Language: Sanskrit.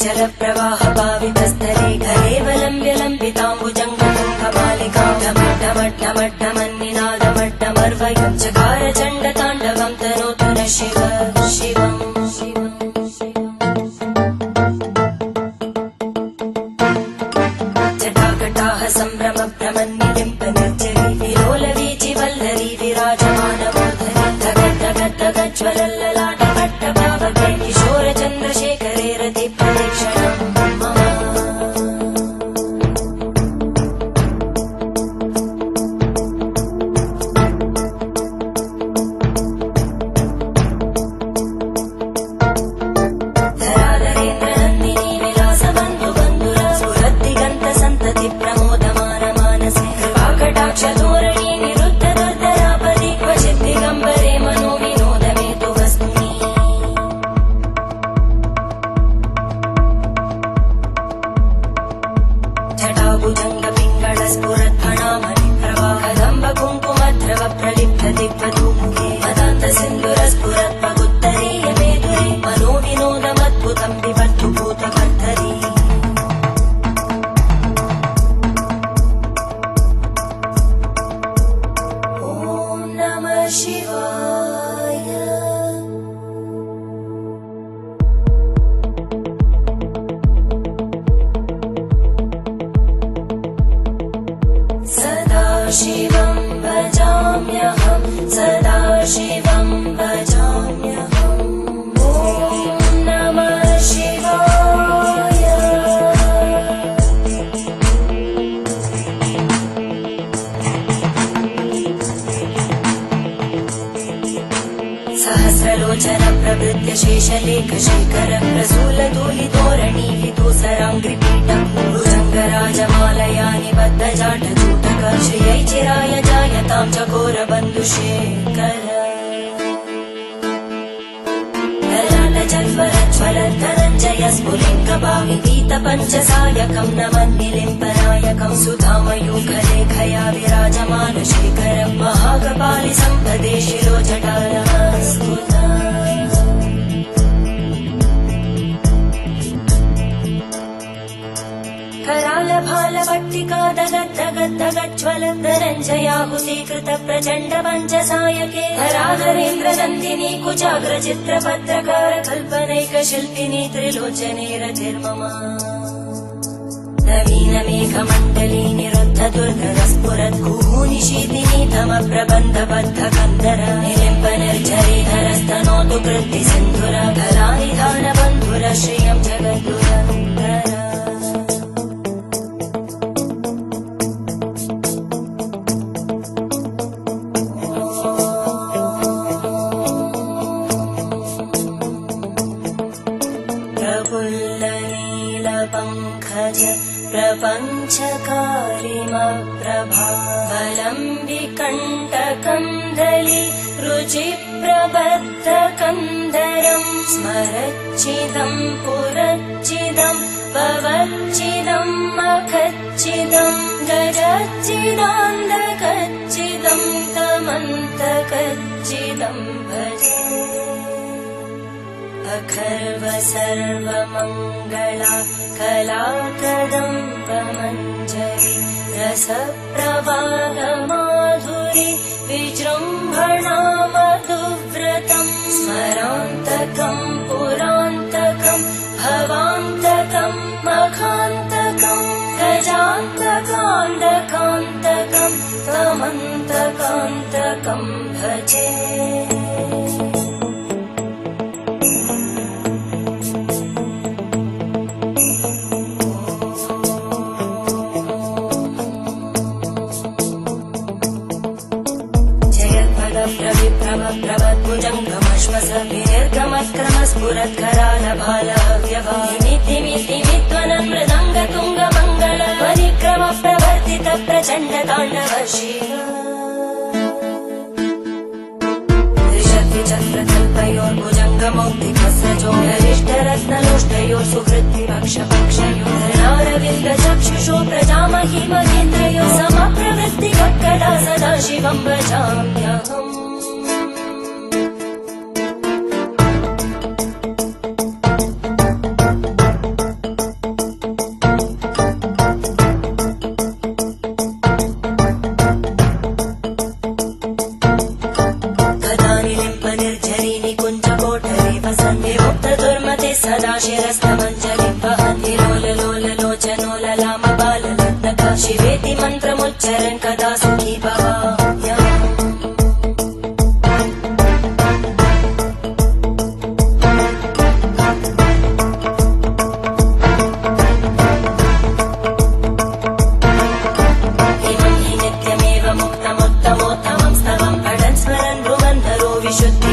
जलप्रवाह पावितस्थले कलेवलम्ब्य लम्बिताम्बुजङ्गतुङ्गमालिकां ढमड्ढमड्ढमड्ढमन्निनादमड्ढमर्वयं चकार चण्डताण्डवं तनोतु न शिव शिवम् जटाकटाः सम्भ्रमभ्रमन्निलिम्पनिर्जरी विलोलवीचि वल्लरी विराजमानमूर्धनि धगद्धगद्धगज्ज्वलल्ललाटपट्टपावके किशोरचन्द्रशेखरे रतिप्रदक्षिणम् मम धराधरेन्द्रनन्दिनी विलासबन्धुबन्धुरा स्फुरद्दिगन्तसन्तति प्रमोदमानमानसे कृपाकटाक्षधोरणी निरुद्धदुर्धरापदि क्वचिद्दिगम्बरे मनोविनोदमेतु वस्तुनि जटाभुजङ्गपिङ्गळस्फुरद्फणामणिप्रवाहदम्बकुङ्कुमद्रव प्रलिप्तदिग्वधूमुखे मदान्तसिन्धुरस्फुरद्पगुत्तरीयमेधुरे मनोविनोदमद्भुतं बिभर्तु भूतकर्धरी ॐ नमः शिवाय सदाशिवं भजाम्यहं सदाशिवं भजाम्यहम् ॐ नमः शिवाय सहस्रलोचन प्रभृत्य शेषलेखशेखर प्रसूलधूलितोरणी विदूसराङ्घ्रिपीठं भुजङ्गराजमालया निबद्धजाटजूटक श्रियै चिराय जायतां चकोरबन्धुशेखर ललाटजल्परज्ज्वलद्धनञ्जय स्फुलिङ्गभाविपीतपञ्चसायकं नमन्निलिम्पनायकं सुधामयूखलेखया विराजमानशेखरं महाकपालि सम्पदे शिरोजटालस्तुता करालभालवट्टिका दगद्धगद्धगज्ज्वलद्धनञ्जयाहुतीकृत प्रचण्ड पञ्चसायके धराधरेन्द्रनन्दिनी कुचाग्रचित्रपत्रकार कल्पनैकशिल्पिनी त्रिलोचने रतिर्मम नवीनमेघमण्डली निरुद्धदुर्धरस्फुरद्गूनिशीतिनी तमप्रबन्धबद्धकन्धर निलिम्पनिर्झरीधरस्तनोतु कृत्तिसिन्धुर कलानिधानबन्धुर श्रियं जगद्गुरन्धर प्रफुल्लनीलपङ्कज प्रपञ्चकारिमप्रभावलम्बिकण्टकन्दली रुचिप्रबद्धकन्धरं स्मरच्चिदं पुरच्चिदं भवच्चिदं मखच्चिदं गजच्चिदान्धकच्चिदं तमन्तकच्चिदं भजे अखर्व सर्वमङ्गला कलाकदम्बमञ्जरी रसप्रवाहमाधुरी विजृम्भणा मधुव्रतं स्मरान्तकं पुरान्तकं भवान्तकं मखान्तकं गजान्तकान्तकान्तकं तमन्तकान्तकं भजे दीर्घमत्क्रमस्फुरत्करालभालव्यवादिमिद्दिमिद्दिमिद्वनं मृदङ्गतुङ्गमङ्गल परिक्रमप्रवर्तित प्रचण्डताण्डव शिव त्रिशक्तिचक्रकल्पयोर्भुजङ्गमौक्तिकस्रजोगरिष्ठरत्नलोष्टयोः सुहृद्विपक्षपक्षयोर्नारविन्दचक्षुषो प्रजामहि महेन्द्रयोः समप्रवृत्तिकक्कदा सदा शिवं भजाम्यहम् शिरस्तमञ्जलिं वहति लोललोललोचनो ललामबाललग्नका शिवेति मन्त्रमुच्चरन् कदा सुखी भवाम्यहम् इमं हि नित्यमेव मुक्तमुत्तमोत्तमं स्तवं पठन् स्मरन् भ्रुवन्धरो विशुद्ध